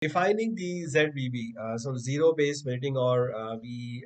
Defining the ZBB, so zero-based budgeting, or we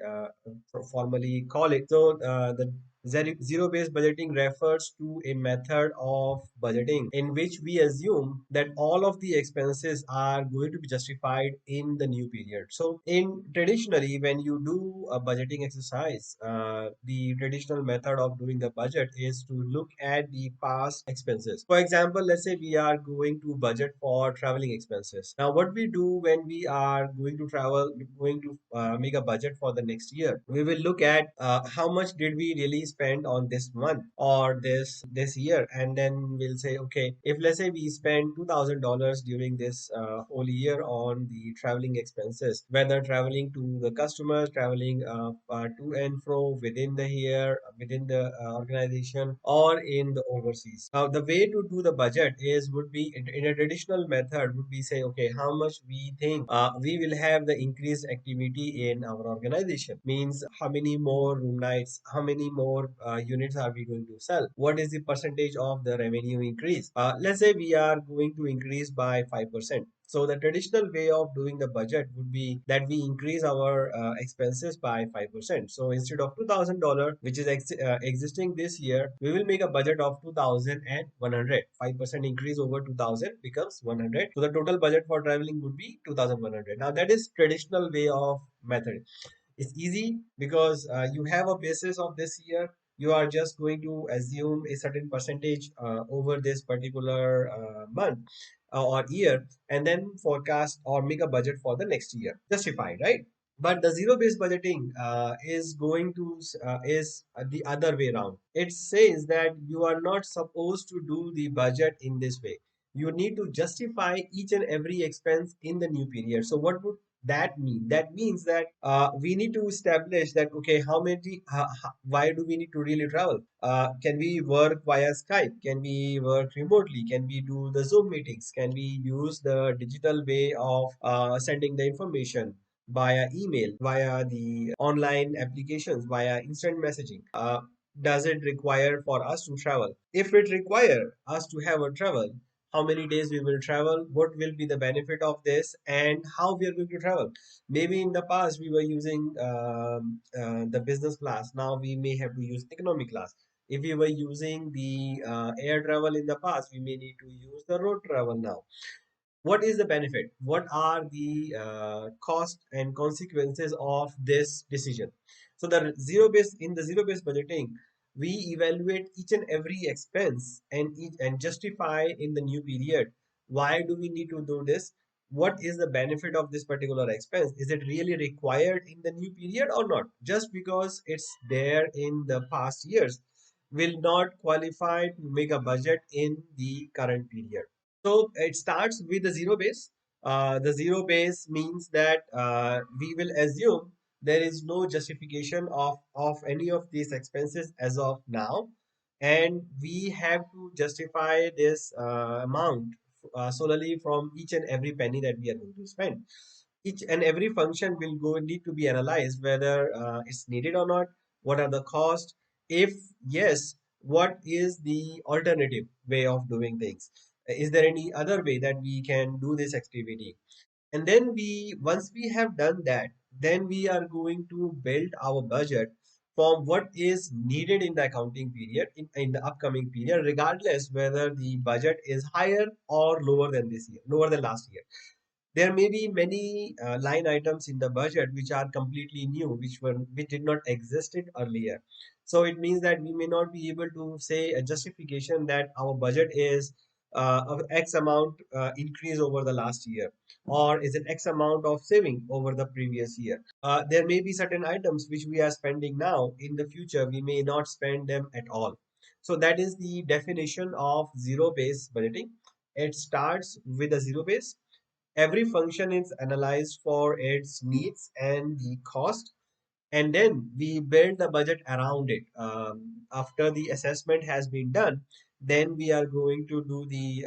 formally call it. So the zero-based budgeting refers to a method of budgeting in which we assume that all of the expenses are going to be justified in the new period. So in traditionally, when you do a budgeting exercise, the traditional method of doing the budget is to look at the past expenses. For example, let's say we are going to budget for traveling expenses. Now, what we do when we are going to travel, going to make a budget for the next year, we will look at how much did we really spend on this month or this year, and then we'll say, okay, if let's say we spend $2,000 during this whole year on the traveling expenses, whether traveling to the customers, traveling to and fro within the year, within the organization, or in the overseas. Now, the way to do the budget is would be in a traditional method would be say, okay, how much we think we will have the increased activity in our organization. Means how many more room nights, how many more units are we going to sell? What is the percentage of the revenue increase? Let's say we are going to increase by 5%. So the traditional way of doing the budget would be that we increase our expenses by 5%. So instead of $2,000, which is existing this year, we will make a budget of 2,100. 5% increase over 2,000 becomes 100. So the total budget for traveling would be 2,100. Now that is traditional way of method. It's easy because you have a basis of this year. You are just going to assume a certain percentage over this particular month or year, and then forecast or make a budget for the next year. Justified, right? But the zero-based budgeting is going to is the other way around. It says that you are not supposed to do the budget in this way. You need to justify each and every expense in the new period. So what would that mean? That means that we need to establish that, okay, how many why do we need to really travel? Can we work via Skype? Can we work remotely? Can we do the Zoom meetings? Can we use the digital way of sending the information via email, via the online applications, via instant messaging? Does it require for us to travel? If it require us to have a travel, how many days we will travel, what will be the benefit of this, and how we are going to travel? Maybe in the past we were using the business class. Now we may have to use economy class. If we were using the air travel in the past, we may need to use the road travel now. What is the benefit? What are the cost and consequences of this decision? So the zero based budgeting, we evaluate each and every expense and justify in the new period why do we need to do this. What is the benefit of this particular expense? Is it really required in the new period or not? Just because it's there in the past years will not qualify to make a budget in the current period. So it starts with the zero base. The zero base means that we will assume there is no justification of any of these expenses as of now, and we have to justify this amount solely from each and every penny that we are going to spend. Each and every function will go need to be analyzed whether it's needed or not. What are the costs? If yes, what is the alternative way of doing things? Is there any other way that we can do this activity? And then once we have done that, then we are going to build our budget from what is needed in the accounting period in the upcoming period, regardless whether the budget is higher or lower than this year, lower than last year. There may be many line items in the budget which are completely new, which did not existed earlier. So it means that we may not be able to say a justification that our budget is of X amount increase over the last year, or is it X amount of saving over the previous year. There may be certain items which we are spending now. In the future, we may not spend them at all. So that is the definition of zero-based budgeting. It starts with a zero base. Every function is analyzed for its needs and the cost, and then we build the budget around it. After the assessment has been done, then we are going to do the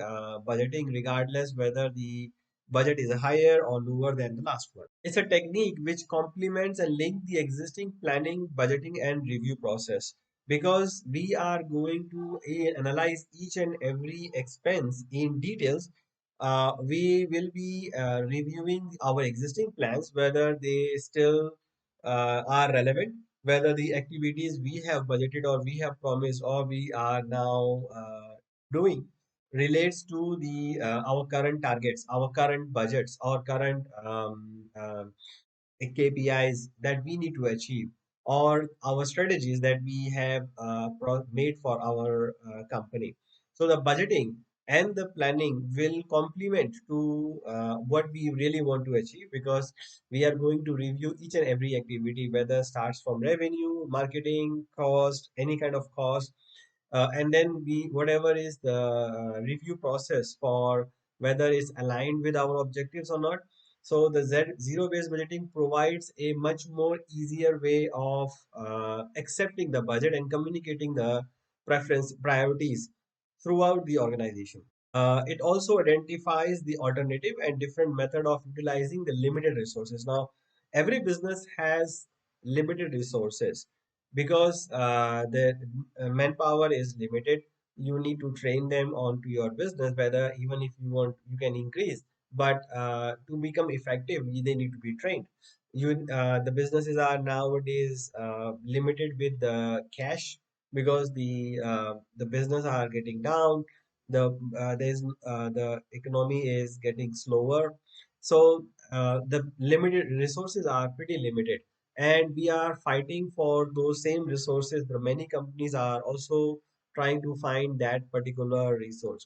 budgeting regardless whether the budget is higher or lower than the last one. It's a technique which complements and link the existing planning, budgeting, and review process, because we are going to analyze each and every expense in details we will be reviewing our existing plans, whether they still are relevant, whether the activities we have budgeted or we have promised or we are now doing relates to the our current targets, our current budgets, our current KPIs that we need to achieve, or our strategies that we have made for our company. So the budgeting and the planning will complement to what we really want to achieve, because we are going to review each and every activity, whether starts from revenue, marketing, cost, any kind of cost, and then we whatever is the review process for whether it's aligned with our objectives or not. So the zero based budgeting provides a much more easier way of accepting the budget and communicating the preference priorities throughout the organization. It also identifies the alternative and different method of utilizing the limited resources. Now, every business has limited resources because the manpower is limited. You need to train them onto your business, whether even if you want, you can increase. But to become effective, they need to be trained. The businesses are nowadays limited with the cash because the business are getting down, the economy is getting slower, so the limited resources are pretty limited, and we are fighting for those same resources. The many companies are also trying to find that particular resource.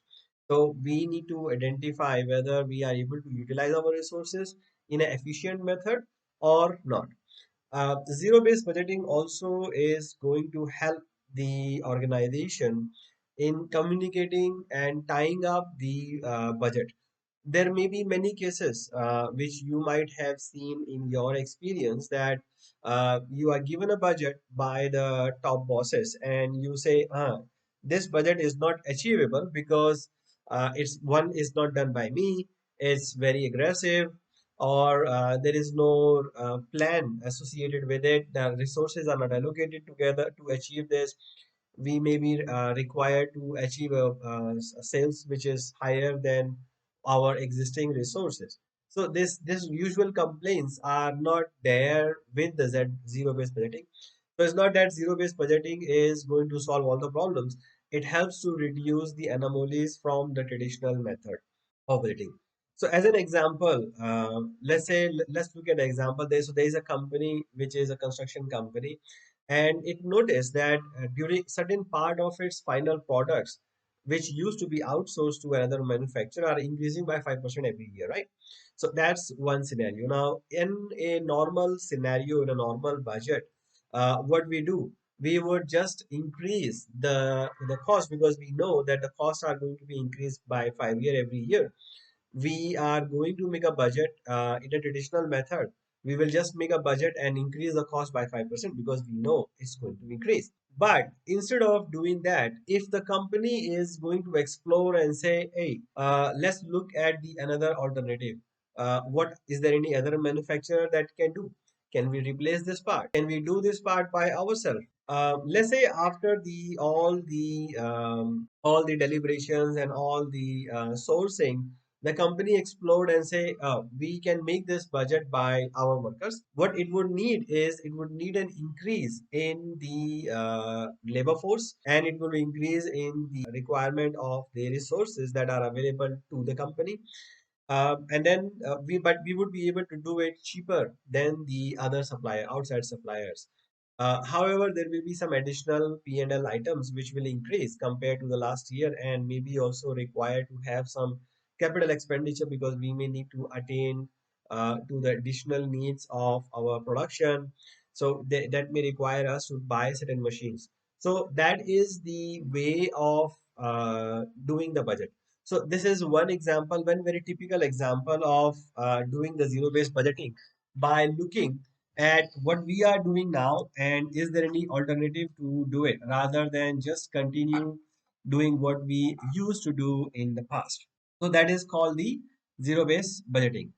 So we need to identify whether we are able to utilize our resources in an efficient method or not. Zero-based budgeting also is going to help the organization in communicating and tying up the budget. There may be many cases which you might have seen in your experience that you are given a budget by the top bosses and you say, this budget is not achievable because it's one is not done by me, it's very aggressive, or there is no plan associated with it, the resources are not allocated together to achieve this. We may be required to achieve a sales which is higher than our existing resources. So this usual complaints are not there with the zero based budgeting. So it's not that zero based budgeting is going to solve all the problems. It helps to reduce the anomalies from the traditional method of budgeting. So as an example, let's look at an example. There is a company which is a construction company, and it noticed that during certain part of its final products, which used to be outsourced to another manufacturer, are increasing by 5% every year, right? So that's one scenario. Now, in a normal scenario, in a normal budget, what we do, we would just increase the cost because we know that the costs are going to be increased by 5 year every year. We are going to make a budget in a traditional method. We will just make a budget and increase the cost by 5% because we know it's going to increase. But instead of doing that, if the company is going to explore and say, hey, let's look at the another alternative. What is there any other manufacturer that can do? Can we replace this part? Can we do this part by ourselves? Let's say after all the deliberations and all the sourcing, the company explode and say, we can make this budget by our workers. What it would need is it would need an increase in the labor force, and it will increase in the requirement of the resources that are available to the company. And then we would be able to do it cheaper than the other supplier, outside suppliers. However, there will be some additional P&L items which will increase compared to the last year, and maybe also require to have some capital expenditure because we may need to attain to the additional needs of our production. So that may require us to buy certain machines. So that is the way of doing the budget. So this is one example, one very typical example of doing the zero-based budgeting by looking at what we are doing now and is there any alternative to do it rather than just continue doing what we used to do in the past. So that is called the zero based budgeting.